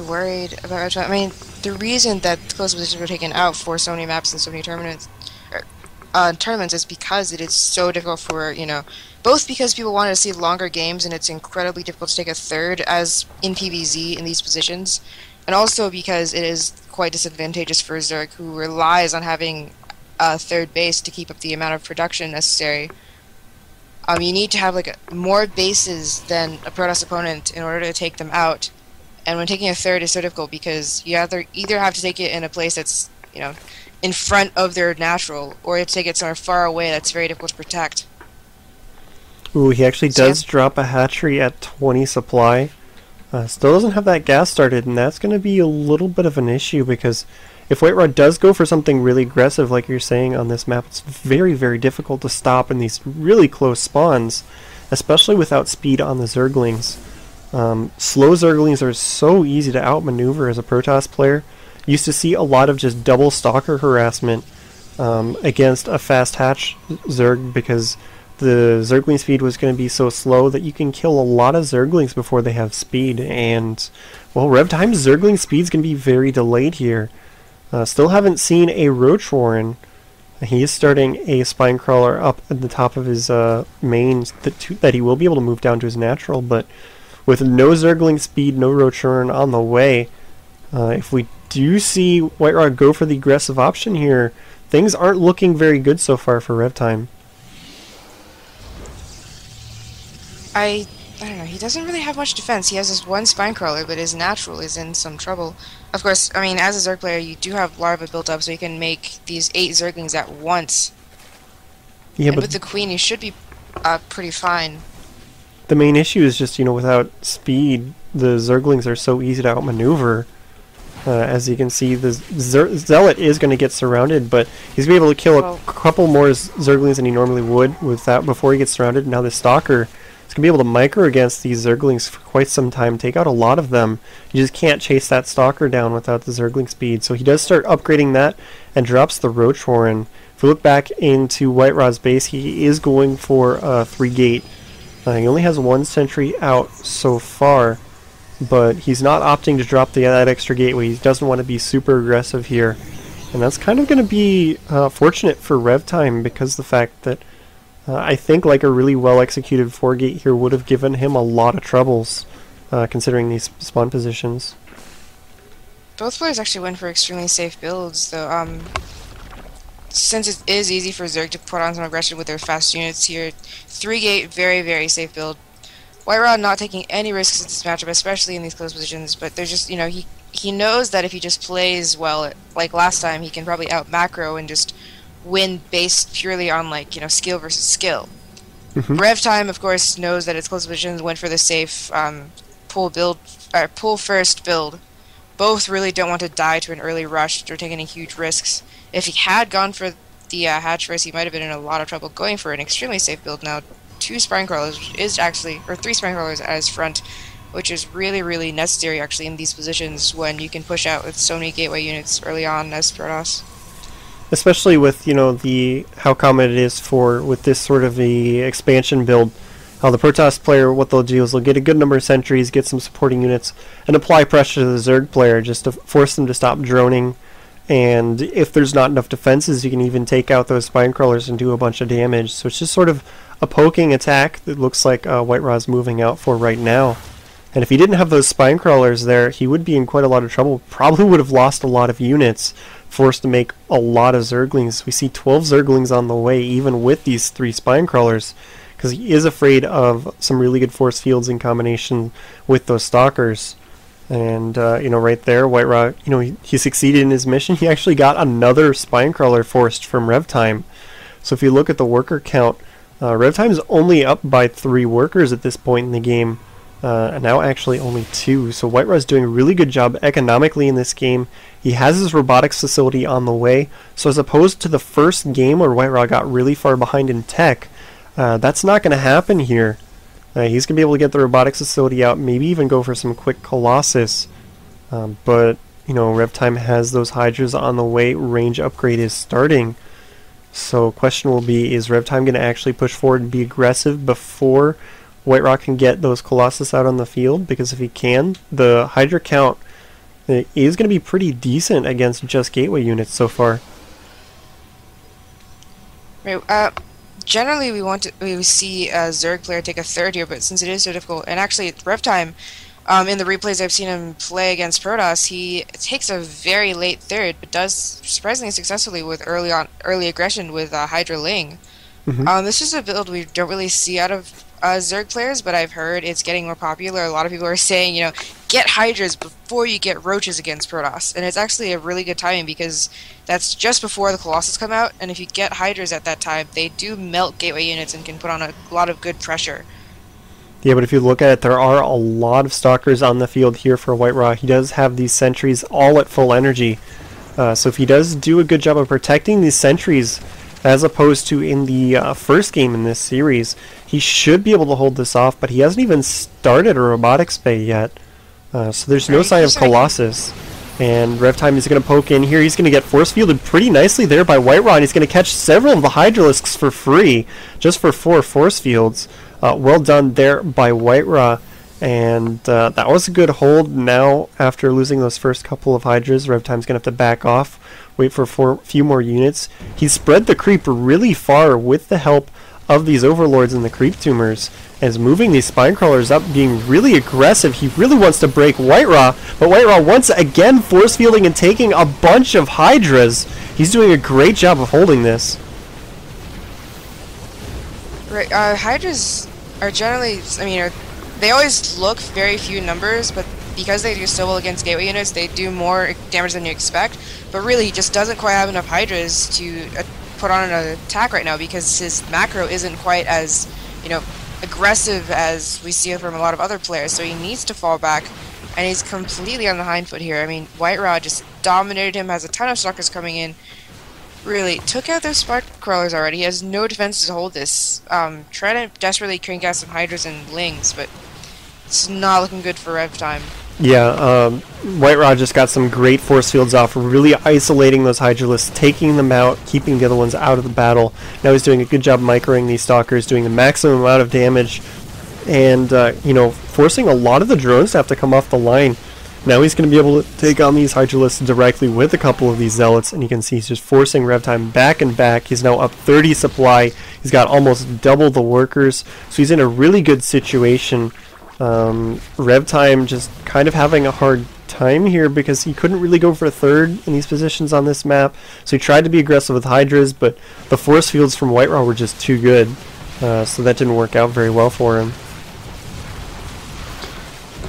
worried about Revtime. I mean, the reason that close positions were taken out for so many maps and so many tournaments is because it is so difficult for, both because people wanted to see longer games and it's incredibly difficult to take a third as in PvZ in these positions, and also because it is quite disadvantageous for Zerg, who relies on having a third base to keep up the amount of production necessary. You need to have more bases than a Protoss opponent in order to take them out. And when taking a third is so difficult because you either have to take it in a place that's, in front of their natural, or you have to take it somewhere far away that's very difficult to protect. Ooh, he actually does drop a hatchery at 20 supply. Still doesn't have that gas started, and that's going to be a little bit of an issue because if Whitera does go for something really aggressive, like you're saying on this map, it's very, very difficult to stop in these really close spawns, especially without speed on the Zerglings. Slow Zerglings are so easy to outmaneuver as a Protoss player. Used to see a lot of just double stalker harassment against a fast hatch Zerg because the Zergling speed was going to be so slow that you can kill a lot of Zerglings before they have speed. And, well, Revtime's Zergling speed is going to be very delayed here. Still haven't seen a Roach Warren. He is starting a Spinecrawler up at the top of his main that he will be able to move down to his natural, but with no Zergling speed, no Roach Warren on the way, if we do see Whitera go for the aggressive option here, things aren't looking very good so far for Revtime. I don't know, he doesn't really have much defense. He has this one Spinecrawler, but his natural is in some trouble. Of course, I mean, as a Zerg player, you do have Larva built up, so you can make these 8 Zerglings at once. Yeah, and with the Queen, you should be pretty fine. The main issue is just, without speed, the Zerglings are so easy to outmaneuver. As you can see, the Zealot is going to get surrounded, but he's going to be able to kill a couple more Zerglings than he normally would before he gets surrounded. Now the Stalker is going to be able to micro against these Zerglings for quite some time, take out a lot of them. You just can't chase that Stalker down without the Zergling speed. So he does start upgrading that and drops the Roach Warren. If we look back into Whitera's base, he is going for a 3-gate. He only has 1 sentry out so far, but he's not opting to drop that extra gateway. He doesn't want to be super aggressive here. And that's kind of going to be fortunate for Revtime because the fact that I think a really well-executed 4-gate here would have given him a lot of troubles considering these spawn positions. Both players actually went for extremely safe builds, though. Since it is easy for Zerg to put on some aggression with their fast units here, 3-gate, very, very safe build. Whitera not taking any risks in this matchup, especially in these close positions, but there's just, he knows that if he just plays well, like last time, he can probably out-macro and just win based purely on, skill versus skill. Revtime, of course, knows that its close positions went for the safe pull first build. Both really don't want to die to an early rush or take any huge risks. If he had gone for the hatch first, he might have been in a lot of trouble going for an extremely safe build. Now, 2 Spinecrawlers is actually, or 3 Spinecrawlers at his front, which is really, really necessary actually in these positions when you can push out with so many gateway units early on as Protoss. Especially with, how common it is with this sort of the expansion build. The Protoss player, what they'll do is they'll get a good number of sentries, get some supporting units, and apply pressure to the Zerg player just to force them to stop droning. And if there's not enough defenses, you can even take out those Spinecrawlers and do a bunch of damage. So it's just sort of a poking attack that looks like Whitera's moving out for right now. And if he didn't have those Spinecrawlers there, he would be in quite a lot of trouble. Probably would have lost a lot of units, forced to make a lot of Zerglings. We see 12 Zerglings on the way, even with these 3 Spinecrawlers, because he is afraid of some really good force fields in combination with those Stalkers. And, right there, Whitera, he succeeded in his mission. He actually got another Spinecrawler forced from Revtime. So if you look at the worker count, Revtime's only up by 3 workers at this point in the game. And now actually only 2. So Whitera's doing a really good job economically in this game. He has his robotics facility on the way. So as opposed to the first game where Whitera got really far behind in tech, that's not going to happen here. He's going to be able to get the robotics facility out, maybe even go for some quick Colossus. But, Revtime has those Hydras on the way. Range upgrade is starting. So question will be, is Revtime going to actually push forward and be aggressive before Whitera can get those Colossus out on the field? Because if he can, the Hydra count It is going to be pretty decent against just gateway units so far. Right. Generally, we see a Zerg player take a third here, but since it is so difficult, and actually, at Revtime, in the replays I've seen him play against Protoss, he takes a very late third, but does surprisingly successfully with early aggression with Hydra Ling. This is a build we don't really see out of Zerg players, but I've heard it's getting more popular. A lot of people are saying, you know, get Hydras before you get Roaches against Protoss, and it's actually a really good timing because that's just before the Colossus come out, and if you get Hydras at that time, they do melt gateway units and can put on a lot of good pressure. Yeah, but if you look at it, there are a lot of Stalkers on the field here for Whitera. He does have these sentries all at full energy, so if he does do a good job of protecting these sentries, as opposed to in the first game in this series, he should be able to hold this off, but he hasn't even started a robotics bay yet. So there's no sign of Colossus. And Revtime is going to poke in here. He's going to get force fielded pretty nicely there by Whitera, and he's going to catch several of the Hydralisks for free, just for 4 force fields. Well done there by Whitera. And that was a good hold. Now, after losing those first couple of Hydras, Revtime's going to have to back off, wait for a few more units. He spread the creep really far with the help of these Overlords and the creep tumors, and is moving these spine crawlers up, being really aggressive. He really wants to break Whitera, but Whitera once again force fielding and taking a bunch of Hydras. He's doing a great job of holding this. Right, Hydras are generally, I mean, they always look very few numbers, but because they do so well against gateway units, they do more damage than you expect. But really, he just doesn't quite have enough Hydras to put on an attack right now because his macro isn't quite as, you know, aggressive as we see from a lot of other players. So he needs to fall back, and he's completely on the hind foot here. I mean, Whitera just dominated him, has a ton of Stalkers coming in. Really, took out those spark crawlers already. He has no defenses to hold this. Trying to desperately crank out some Hydras and Lings, but it's not looking good for Revtime. Yeah, Whitera just got some great force fields off, really isolating those Hydralisks, taking them out, keeping the other ones out of the battle. Now he's doing a good job microing these Stalkers, doing the maximum amount of damage, and, you know, forcing a lot of the drones to have to come off the line. Now he's going to be able to take on these Hydralisks directly with a couple of these Zealots, and you can see he's just forcing Revtime back and back. He's now up 30 supply. He's got almost double the workers, so he's in a really good situation. Revtime just kind of having a hard time here because he couldn't really go for a third in these positions on this map, so he tried to be aggressive with Hydras, but the force fields from Whitera were just too good, so that didn't work out very well for him.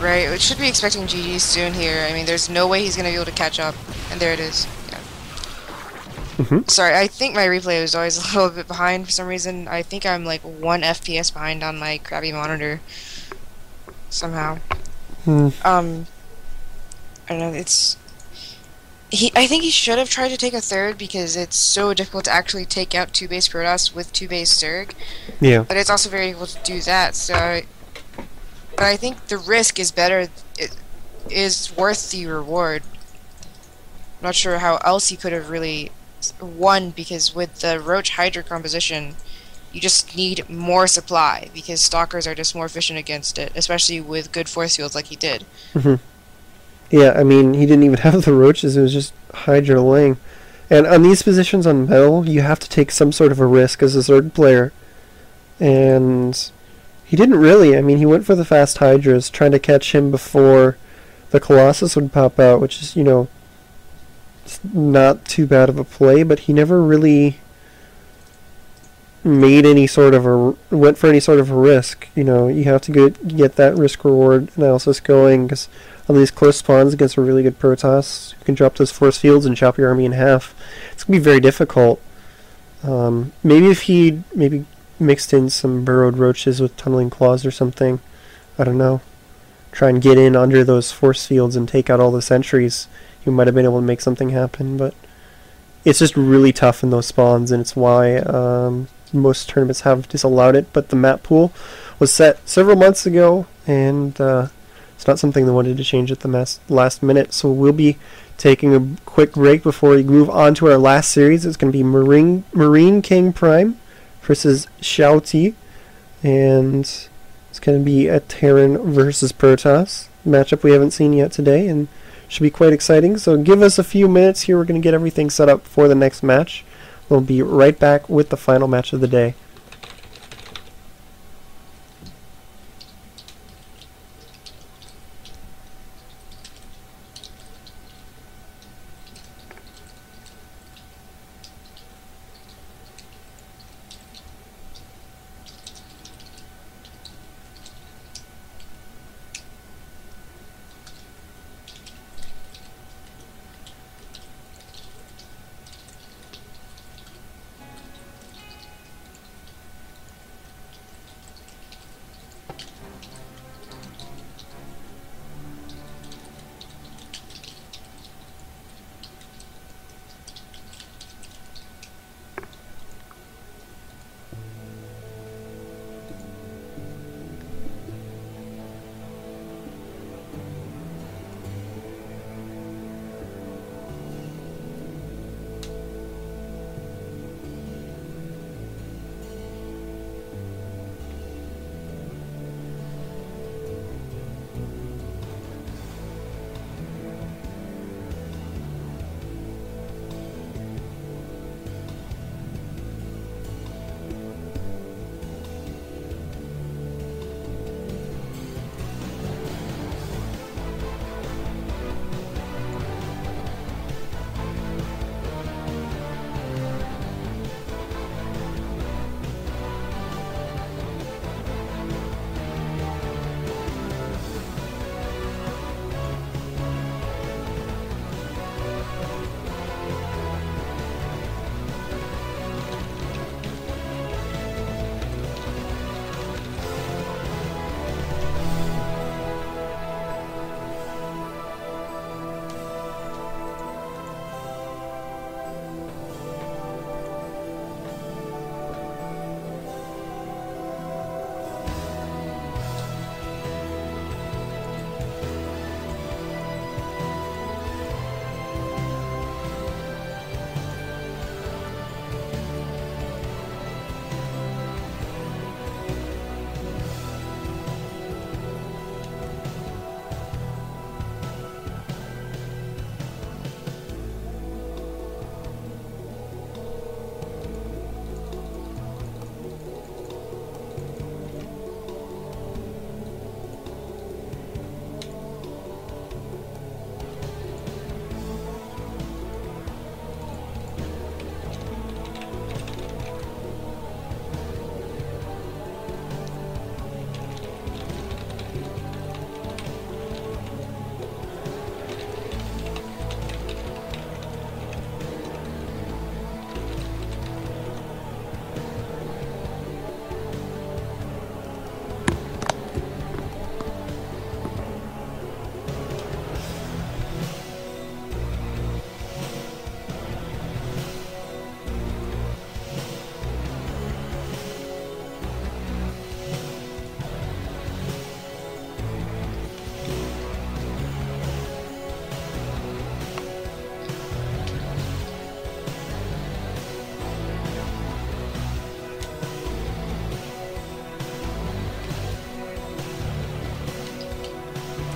Right, we should be expecting GG soon here. I mean, there's no way he's going to be able to catch up, and there it is. Yeah. Sorry, I think my replay was always a little bit behind for some reason. I think I'm like 1 FPS behind on my crappy monitor. Somehow. I don't know, I think he should have tried to take a third because it's so difficult to actually take out 2 base Protoss with 2 base Zerg. Yeah. But it's also very difficult to do that, so but I think the risk is better, it is worth the reward. I'm not sure how else he could have really won, because with the Roach Hydra composition, you just need more supply, because Stalkers are just more efficient against it, especially with good force fields like he did. Yeah, I mean, he didn't even have the Roaches, it was just Hydra Ling. And on these positions on metal, you have to take some sort of a risk as a Zerg player. And he didn't really. I mean, he went for the fast Hydras, trying to catch him before the Colossus would pop out, which is, you know, it's not too bad of a play, but he never really made any sort of went for any sort of a risk. You know, you have to get that risk-reward analysis going, because on these close spawns against a really good Protoss, you can drop those force fields and chop your army in half. It's going to be very difficult. Maybe if he mixed in some burrowed Roaches with tunneling claws or something, I don't know, try and get in under those force fields and take out all the sentries, you might have been able to make something happen. But it's just really tough in those spawns, and it's why most tournaments have disallowed it. But the map pool was set several months ago, and it's not something they wanted to change at the last minute. So we'll be taking a quick break before we move on to our last series. It's going to be Marine King Prime versus Shouty, and it's going to be a Terran versus Protoss matchup we haven't seen yet today, and Should be quite exciting. So give us a few minutes here. We're going to get everything set up for the next match. We'll be right back with the final match of the day.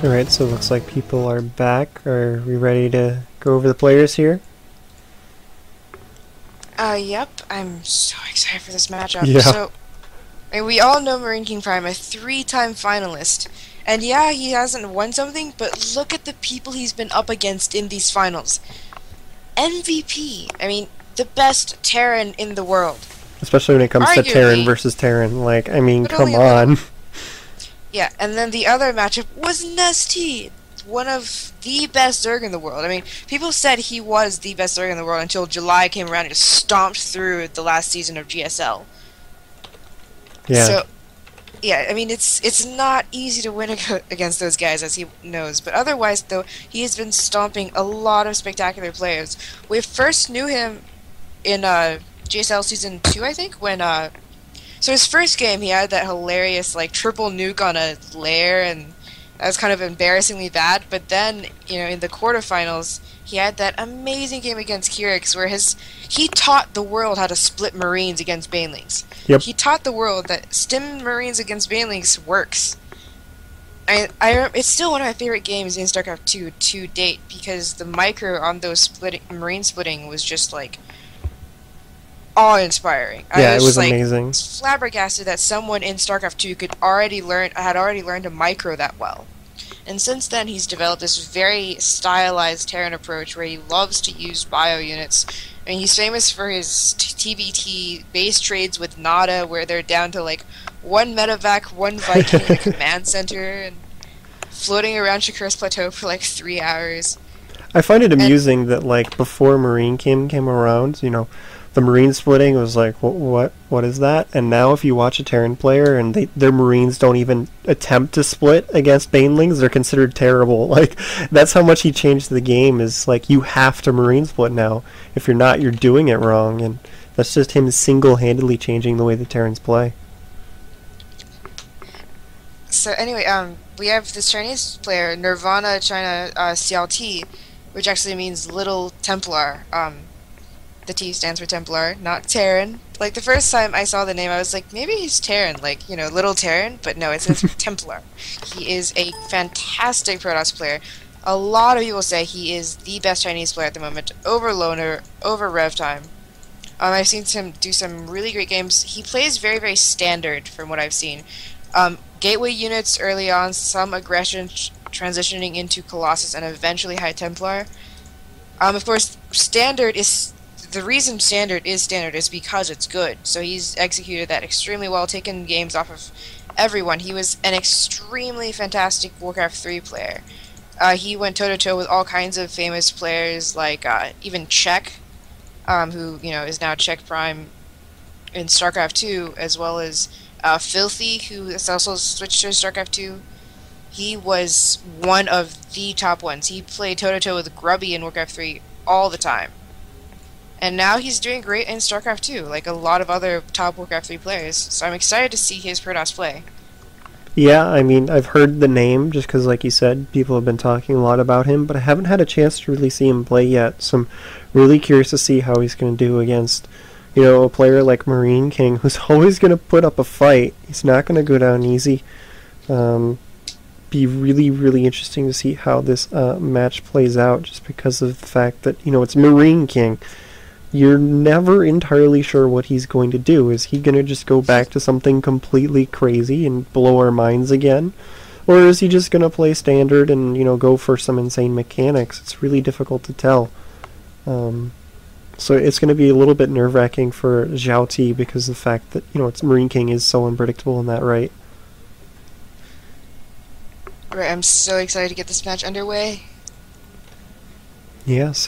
Alright, so it looks like people are back. Are we ready to go over the players here? Yep. I'm so excited for this matchup. Yeah. So, I mean, we all know Marine King Prime, a 3-time finalist. And yeah, he hasn't won something, but look at the people he's been up against in these finals. MVP. I mean, the best Terran in the world. Especially when it comes to Arguably. Terran versus Terran. Like, I mean, But come only on. Yeah, and then the other matchup was Nesty, one of the best Zerg in the world. I mean, people said he was the best Zerg in the world until July came around and just stomped through the last season of GSL. Yeah. So, yeah, I mean, it's not easy to win against those guys, as he knows. But otherwise, though, he has been stomping a lot of spectacular players. We first knew him in GSL Season 2, I think, when... So his first game, he had that hilarious, like, triple nuke on a lair, and that was kind of embarrassingly bad. But then, you know, in the quarterfinals, he had that amazing game against Kyrix, where he taught the world how to split Marines against Banelings. Yep. He taught the world that stim Marines against Banelings works. it's still one of my favorite games in StarCraft 2 to date because the micro on those marine splitting was just like awe-inspiring. I Yeah, it was was just like amazing. flabbergasted that someone in StarCraft 2 had already learned to micro that well. And since then, he's developed this very stylized Terran approach where he loves to use bio units. I mean, he's famous for his TVT base trades with Nada, where they're down to like one medevac, one Viking in a command center, and floating around Shakur's Plateau for like 3 hours. I find it And amusing that like before Marine came around, the Marine splitting was like, what is that? And now if you watch a Terran player and their Marines don't even attempt to split against Banelings, they're considered terrible. Like that's how much he changed the game. Is like you have to Marine split now. If you're not, you're doing it wrong, and that's just him single-handedly changing the way the Terrans play. so anyway, we have this Chinese player, Nirvana China Xiao T, which actually means Little Templar. The T stands for Templar, not Terran. Like, the first time I saw the name, I was like, maybe he's Terran, like, Little Terran, but no, it says Templar. He is a fantastic Protoss player. A lot of people say he is the best Chinese player at the moment, over Loner, over Revtime. I've seen him do some really great games. He plays very, very standard from what I've seen. Gateway units early on, some aggression transitioning into Colossus, and eventually High Templar. Of course, standard is... The reason standard is because it's good. So he's executed that extremely well, taken games off of everyone. He was an extremely fantastic Warcraft 3 player. He went toe-to-toe with all kinds of famous players, like even Czech, who is now Czech Prime in StarCraft 2, as well as Filthy, who has also switched to StarCraft 2. He was one of the top ones. He played toe-to-toe with Grubby in Warcraft 3 all the time. And now he's doing great in StarCraft 2, like a lot of other top Warcraft 3 players. So I'm excited to see his Protoss play. Yeah, I mean, I've heard the name just because, like you said, people have been talking a lot about him, but I haven't had a chance to really see him play yet. So I'm really curious to see how he's going to do against, a player like Marine King, who's always going to put up a fight. He's not going to go down easy. Be really, really interesting to see how this match plays out, just because of the fact that, it's Marine King. You're never entirely sure what he's going to do. Is he going to just go back to something completely crazy and blow our minds again? Or is he just going to play standard and, go for some insane mechanics? It's really difficult to tell. So it's going to be a little bit nerve-wracking for Zhao Ti because of the fact that, it's Marine King is so unpredictable in that right. Right, I'm so excited to get this match underway. Yeah, so